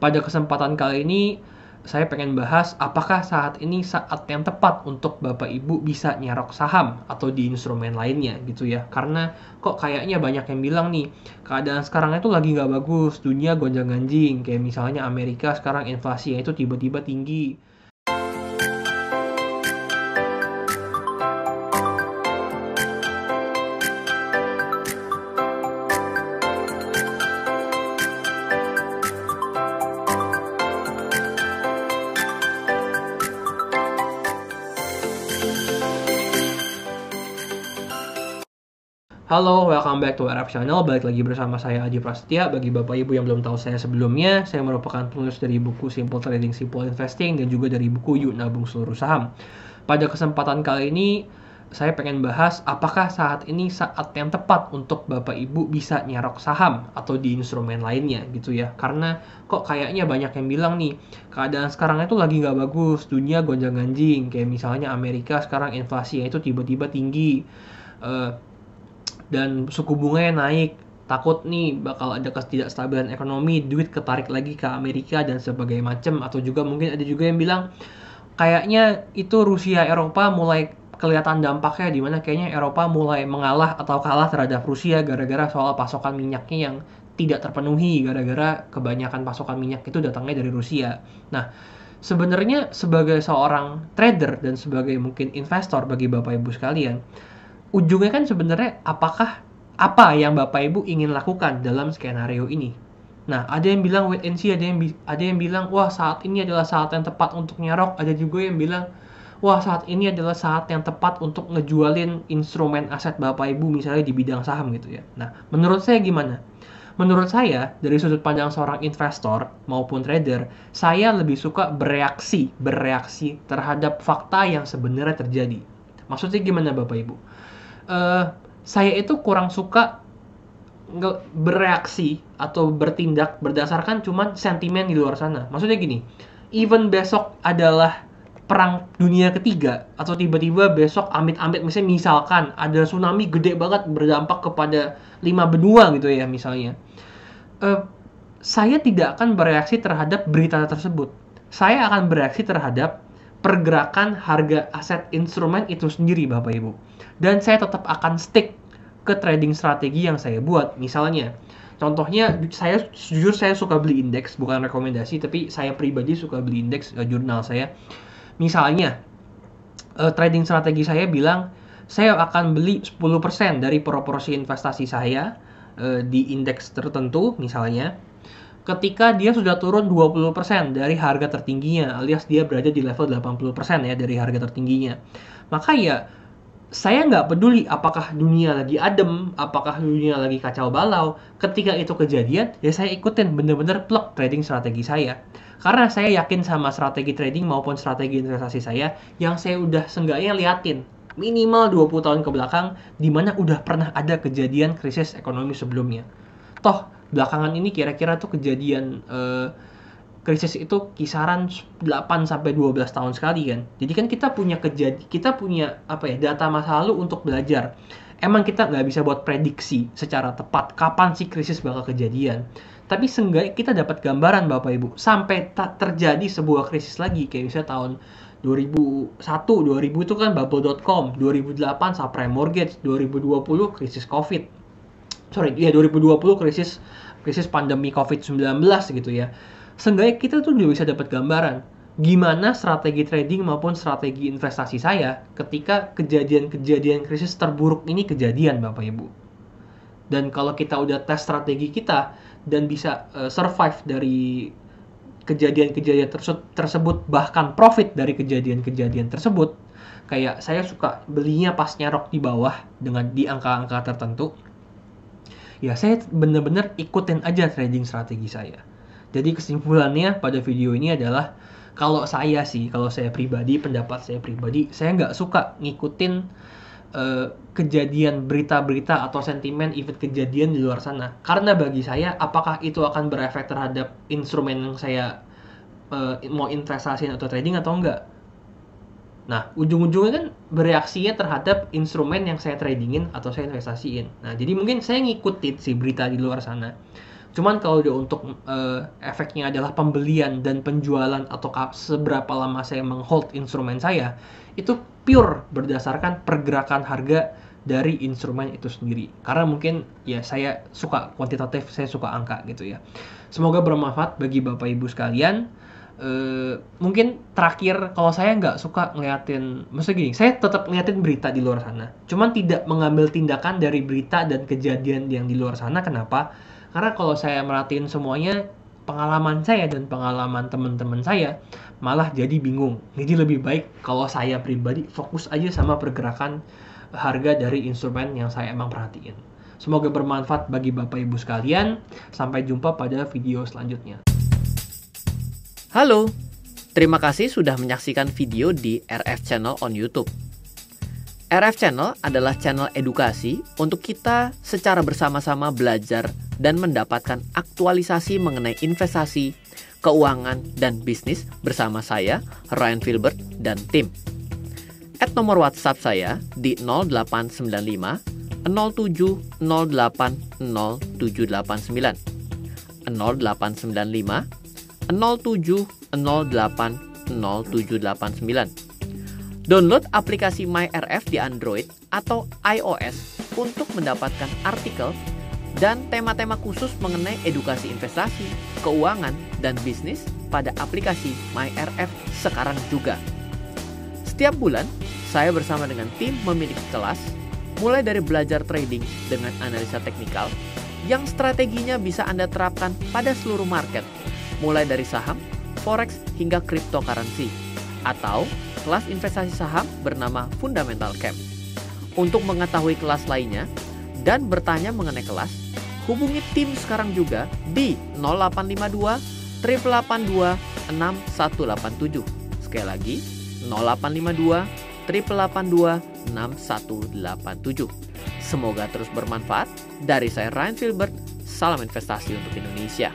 Pada kesempatan kali ini, saya pengen bahas apakah saat ini saat yang tepat untuk Bapak Ibu bisa nyerok saham atau di instrumen lainnya gitu ya. Karena kok kayaknya banyak yang bilang nih, keadaan sekarang itu lagi nggak bagus, dunia gonjang-ganjing. Kayak misalnya Amerika sekarang inflasinya itu tiba-tiba tinggi. Halo, welcome back to Arab Channel. Balik lagi bersama saya Adi Prasetya. Bagi Bapak Ibu yang belum tahu saya sebelumnya, saya merupakan penulis dari buku Simple Trading, Simple Investing dan juga dari buku Yuk Nabung Seluruh Saham. Pada kesempatan kali ini, saya pengen bahas apakah saat ini saat yang tepat untuk Bapak Ibu bisa nyerok saham atau di instrumen lainnya gitu ya. Karena kok kayaknya banyak yang bilang nih, keadaan sekarang itu lagi nggak bagus, dunia gonjang-ganjing. Kayak misalnya Amerika sekarang inflasinya itu tiba-tiba tinggi. Dan suku bunganya naik, takut nih bakal ada ketidakstabilan ekonomi, duit ketarik lagi ke Amerika dan sebagainya macam. Atau juga mungkin ada juga yang bilang kayaknya itu Rusia Eropa mulai kelihatan dampaknya, di mana kayaknya Eropa mulai mengalah atau kalah terhadap Rusia gara-gara soal pasokan minyaknya yang tidak terpenuhi gara-gara kebanyakan pasokan minyak itu datangnya dari Rusia. Nah, sebenarnya sebagai seorang trader dan sebagai mungkin investor bagi Bapak Ibu sekalian, ujungnya kan sebenarnya apa yang Bapak Ibu ingin lakukan dalam skenario ini. Nah, ada yang bilang wait and see, ada yang bilang wah saat ini adalah saat yang tepat untuk nyerok, ada juga yang bilang wah saat ini adalah saat yang tepat untuk ngejualin instrumen aset Bapak Ibu misalnya di bidang saham gitu ya. Nah, menurut saya gimana? Menurut saya, dari sudut pandang seorang investor maupun trader, saya lebih suka bereaksi terhadap fakta yang sebenarnya terjadi. Maksudnya gimana Bapak Ibu? Saya itu kurang suka bereaksi atau bertindak berdasarkan cuman sentimen di luar sana. Maksudnya gini, even besok adalah perang dunia ketiga atau tiba-tiba besok amit-amit misalkan ada tsunami gede banget berdampak kepada 5 benua gitu ya misalnya. Saya tidak akan bereaksi terhadap berita tersebut. Saya akan bereaksi terhadap pergerakan harga aset instrumen itu sendiri Bapak Ibu. Dan saya tetap akan stick ke trading strategi yang saya buat. Misalnya, contohnya saya suka beli indeks, bukan rekomendasi, tapi saya pribadi suka beli indeks jurnal saya. Misalnya, trading strategi saya bilang saya akan beli 10% dari proporsi investasi saya di indeks tertentu misalnya. Ketika dia sudah turun 20% dari harga tertingginya, alias dia berada di level 80% ya dari harga tertingginya. Maka ya, saya nggak peduli apakah dunia lagi adem, apakah dunia lagi kacau balau. Ketika itu kejadian, ya saya ikutin bener-bener plug trading strategi saya. Karena saya yakin sama strategi trading maupun strategi investasi saya yang saya udah seenggaknya liatin. Minimal 20 tahun ke belakang, di mana udah pernah ada kejadian krisis ekonomi sebelumnya. Toh, belakangan ini kira-kira tuh kejadian krisis itu kisaran 8-12 tahun sekali kan. Jadi kan kita punya data masa lalu untuk belajar. Emang kita nggak bisa buat prediksi secara tepat kapan sih krisis bakal kejadian. Tapi seenggaknya kita dapat gambaran Bapak Ibu. Sampai tak terjadi sebuah krisis lagi. Kayak misalnya tahun 2001, 2000 itu kan bubble.com, 2008 subprime mortgage, 2020 krisis COVID. 2020 krisis pandemi COVID-19 gitu ya. Seenggaknya kita tuh udah bisa dapat gambaran gimana strategi trading maupun strategi investasi saya ketika kejadian-kejadian krisis terburuk ini kejadian Bapak Ibu. Dan kalau kita udah tes strategi kita dan bisa survive dari kejadian-kejadian tersebut bahkan profit dari kejadian-kejadian tersebut, kayak saya suka belinya pas nyerok di bawah dengan di angka-angka tertentu. Ya saya bener-bener ikutin aja trading strategi saya. Jadi kesimpulannya pada video ini adalah kalau saya pribadi, pendapat saya pribadi, saya nggak suka ngikutin kejadian berita-berita atau sentimen event kejadian di luar sana. Karena bagi saya, apakah itu akan berefek terhadap instrumen yang saya mau investasiin atau trading atau enggak? Nah, ujung-ujungnya kan bereaksinya terhadap instrumen yang saya tradingin atau saya investasiin. Nah, jadi mungkin saya ngikutin sih berita di luar sana. Cuman kalau dia untuk efeknya adalah pembelian dan penjualan atau seberapa lama saya menghold instrumen saya, itu pure berdasarkan pergerakan harga dari instrumen itu sendiri. Karena mungkin ya saya suka kuantitatif, saya suka angka gitu ya. Semoga bermanfaat bagi Bapak Ibu sekalian. Mungkin terakhir, kalau saya nggak suka ngeliatin, maksudnya gini, saya tetap ngeliatin berita di luar sana, cuman tidak mengambil tindakan dari berita dan kejadian yang di luar sana. Kenapa? Karena kalau saya merhatiin semuanya, pengalaman saya dan pengalaman teman-teman saya malah jadi bingung. Jadi lebih baik kalau saya pribadi fokus aja sama pergerakan harga dari instrumen yang saya emang perhatiin. Semoga bermanfaat bagi Bapak Ibu sekalian. Sampai jumpa pada video selanjutnya. Halo, terima kasih sudah menyaksikan video di RF Channel on YouTube. RF Channel adalah channel edukasi untuk kita secara bersama-sama belajar dan mendapatkan aktualisasi mengenai investasi, keuangan, dan bisnis bersama saya, Ryan Filbert, dan tim. Add nomor WhatsApp saya di 0895 07 08 0789 0895 07 08 0789. Download aplikasi MyRF di Android atau iOS untuk mendapatkan artikel dan tema-tema khusus mengenai edukasi investasi, keuangan, dan bisnis pada aplikasi MyRF sekarang juga. Setiap bulan, saya bersama dengan tim memiliki kelas, mulai dari belajar trading dengan analisa teknikal, yang strateginya bisa Anda terapkan pada seluruh market, mulai dari saham, forex, hingga cryptocurrency, atau kelas investasi saham bernama Fundamental Camp. Untuk mengetahui kelas lainnya dan bertanya mengenai kelas, hubungi tim sekarang juga di 0852 882 6187. Sekali lagi, 0852 882 6187. Semoga terus bermanfaat. Dari saya Ryan Filbert, salam investasi untuk Indonesia.